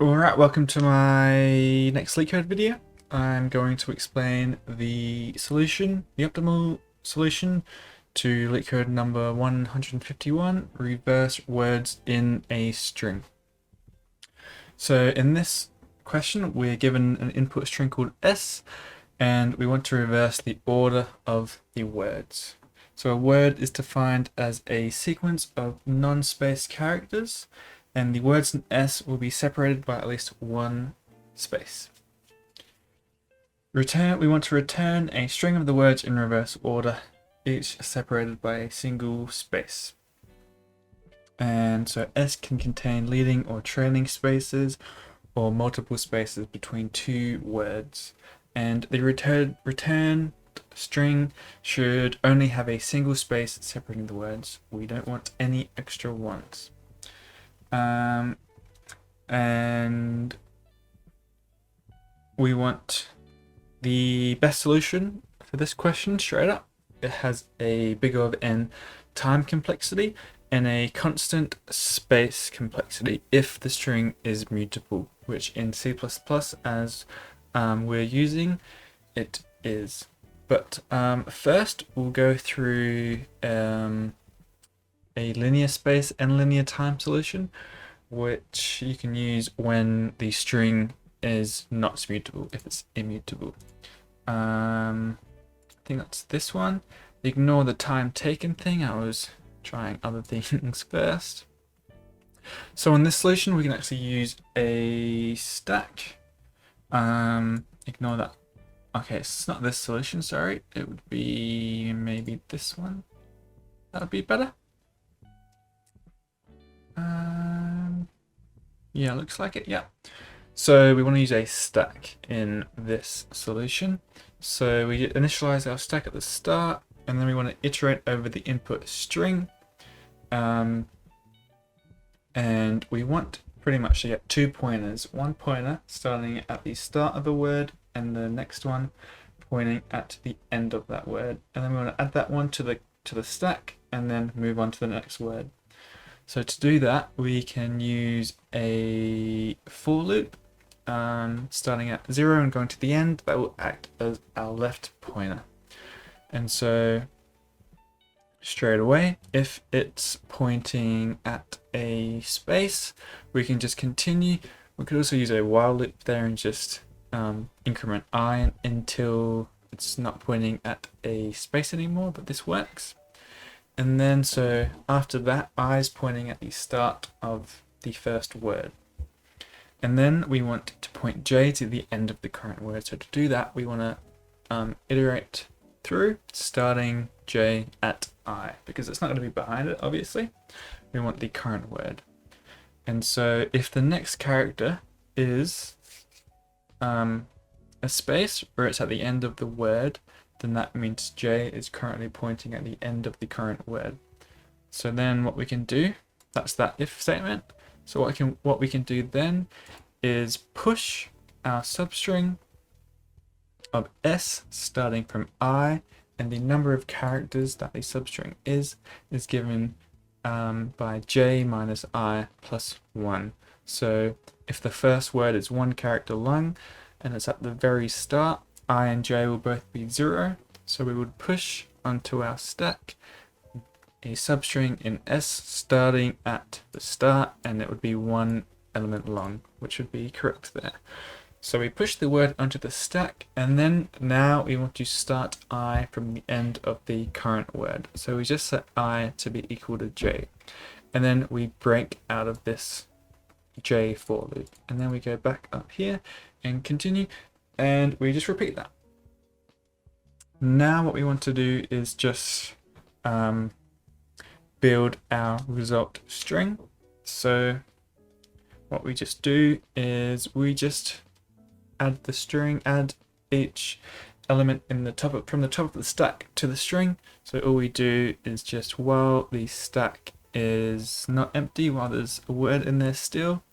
Alright, welcome to my next LeetCode video. I'm going to explain the solution, the optimal solution to LeetCode number 151, reverse words in a string. So in this question, we're given an input string called S, and we want to reverse the order of the words. So a word is defined as a sequence of non-space characters, and the words in S will be separated by at least one space. We want to return a string of the words in reverse order, each separated by a single space. And so S can contain leading or trailing spaces or multiple spaces between two words. And the return string should only have a single space separating the words. We don't want any extra ones. And we want the best solution for this question straight up. It has a big O of n time complexity and a constant space complexity if the string is mutable, which in C++ as we're using it is. But first we'll go through a linear space and linear time solution, which you can use when the string is not mutable, if it's immutable. I think that's this one. Ignore the time taken thing, I was trying other things first. So in this solution we can actually use a stack. Ignore that. Okay, it's not this solution, sorry. It would be maybe this one. That would be better. Yeah, looks like it, yeah. So we want to use a stack in this solution. So we initialize our stack at the start, and then we want to iterate over the input string. And we want pretty much to get two pointers. One pointer starting at the start of the word, and the next one pointing at the end of that word. And then we want to add that one to the stack, and then move on to the next word. So to do that, we can use a for loop, starting at 0 and going to the end. That will act as our left pointer. And so straight away, if it's pointing at a space, we can just continue. We could also use a while loop there and just increment I until it's not pointing at a space anymore, but this works. And then so after that, I is pointing at the start of the first word. And then we want to point J to the end of the current word. So to do that, we want to iterate through, starting J at I, because it's not going to be behind it, obviously. We want the current word. And so if the next character is a space where it's at the end of the word, then that means J is currently pointing at the end of the current word. So then what we can do, that's that if statement. So what we can do then is push our substring of S starting from I, and the number of characters that the substring is given by J minus I plus 1. So if the first word is 1 character long and it's at the very start, I and J will both be 0, so we would push onto our stack a substring in S starting at the start, and it would be 1 element long, which would be correct there. So we push the word onto the stack, and then now we want to start I from the end of the current word. So we just set I to be equal to J, and then we break out of this J for loop, and then we go back up here and continue, and we just repeat that. Now what we want to do is just build our result string. So what we just do is we just add the string, add each element in the from the top of the stack to the string. So all we do is just while the stack is not empty, while there's a word in there still,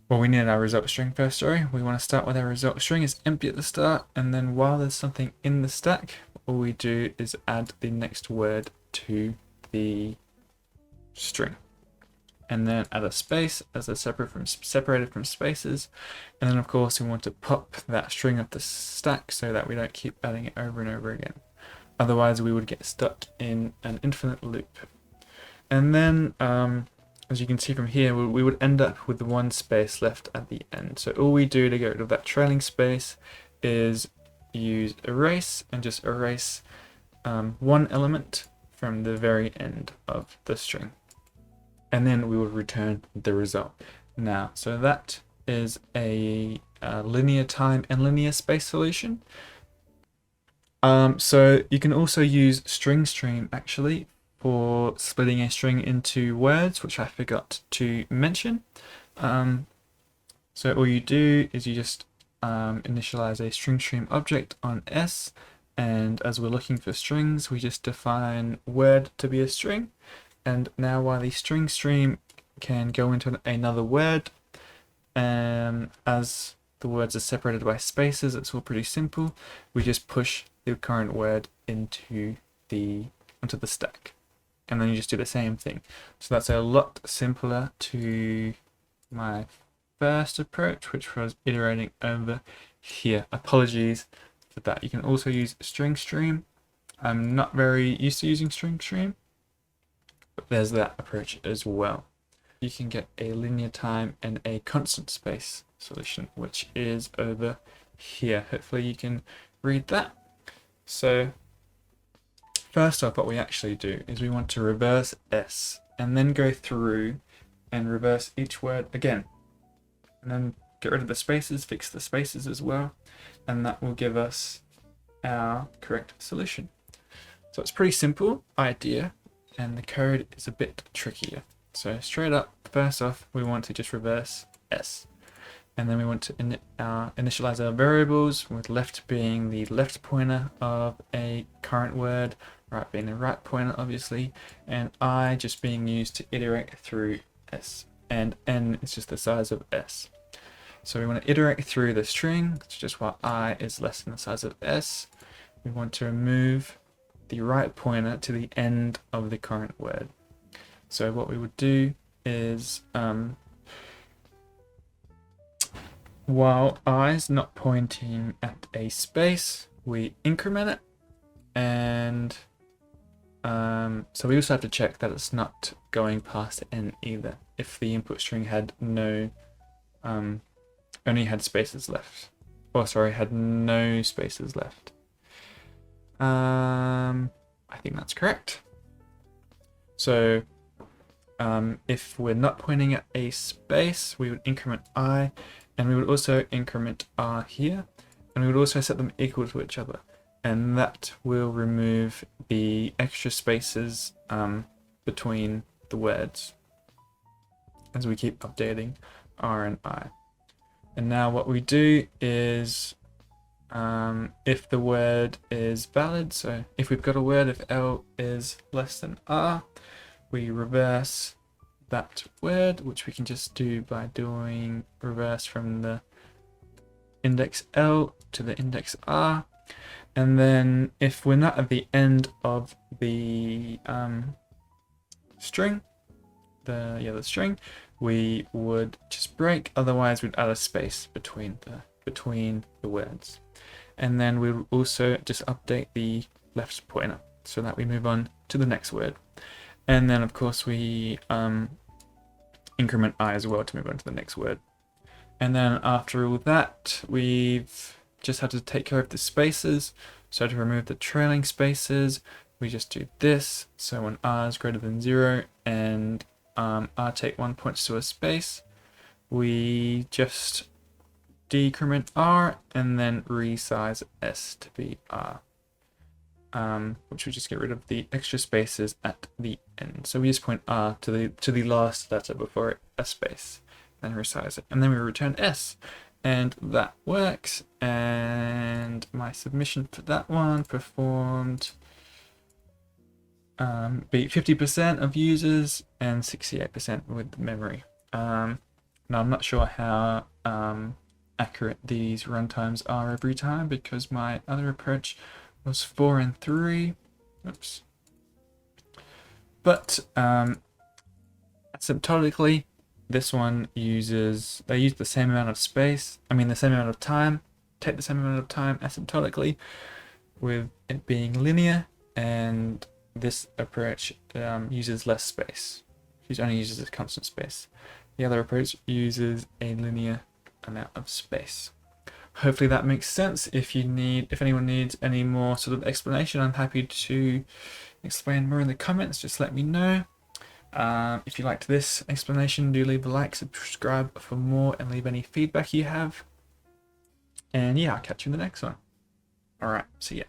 well, we need our result string first, sorry. We want to start with our result string is empty at the start, and then while there's something in the stack, all we do is add the next word to the string. and then add a space as they're separated from spaces. And then of course we want to pop that string off the stack so that we don't keep adding it over and over again. Otherwise we would get stuck in an infinite loop. And then as you can see from here, we would end up with one space left at the end. So all we do to get rid of that trailing space is use erase and just erase one element from the very end of the string. And then we will return the result. Now, so that is a linear time and linear space solution. So you can also use string stream actually for splitting a string into words, which I forgot to mention. So all you do is you just initialize a string stream object on S, and as we're looking for strings, we just define word to be a string. And now while the string stream can go into another word, as the words are separated by spaces, it's all pretty simple. We just push the current word onto the stack. And then you just do the same thing. So that's a lot simpler to my first approach, which was iterating over here. Apologies for that. You can also use string stream. I'm not very used to using string stream, but there's that approach as well. You can get a linear time and a constant space solution, which is over here. Hopefully you can read that. So first off, what we actually do is we want to reverse S and then go through and reverse each word again. And then get rid of the spaces, fix the spaces as well, and that will give us our correct solution. So it's pretty simple idea, and the code is a bit trickier. So straight up, first off, we want to just reverse S. And then we want to initialize our variables, with left being the left pointer of a current word, right being the right pointer obviously, and I just being used to iterate through S, and N is just the size of S. So we want to iterate through the string, it's just while I is less than the size of S. We want to remove the right pointer to the end of the current word. So what we would do is while I is not pointing at a space, we increment it, and so we also have to check that it's not going past N either. If the input string had no only had spaces left, or sorry, had no spaces left. I think that's correct. So if we're not pointing at a space, we would increment I, and we would also increment R here, and we would also set them equal to each other, and that will remove the extra spaces between the words as we keep updating R and I. And now what we do is if the word is valid, so if we've got a word, if L is less than R, we reverse that word, which we can just do by doing reverse from the index L to the index R. And then if we're not at the end of the string, the string, we would just break, otherwise we'd add a space between the words. And then we'll also just update the left pointer so that we move on to the next word. And then of course we increment I as well to move on to the next word. And then after all that, we've just had to take care of the spaces. So to remove the trailing spaces, we just do this. So when R is greater than 0 and R take 1 points to a space, we just decrement R and then resize S to be R, which we just get rid of the extra spaces at the end. So we just point R to the last letter before a space, then resize it, and then we return S, and that works. And my submission for that one performed beat 50% of users and 68% with memory. Now I'm not sure how accurate these runtimes are every time, because my other approach was 4 and 3. Oops. But I asymptotically, this one they use the same amount of space, the same amount of time, take the same amount of time asymptotically, with it being linear, and this approach uses less space. It only uses a constant space. The other approach uses a linear amount of space. Hopefully that makes sense. If anyone needs any more sort of explanation, I'm happy to explain more in the comments. Just let me know. If you liked this explanation, do leave a like, subscribe for more, and leave any feedback you have. And yeah, I'll catch you in the next one. Alright, see ya.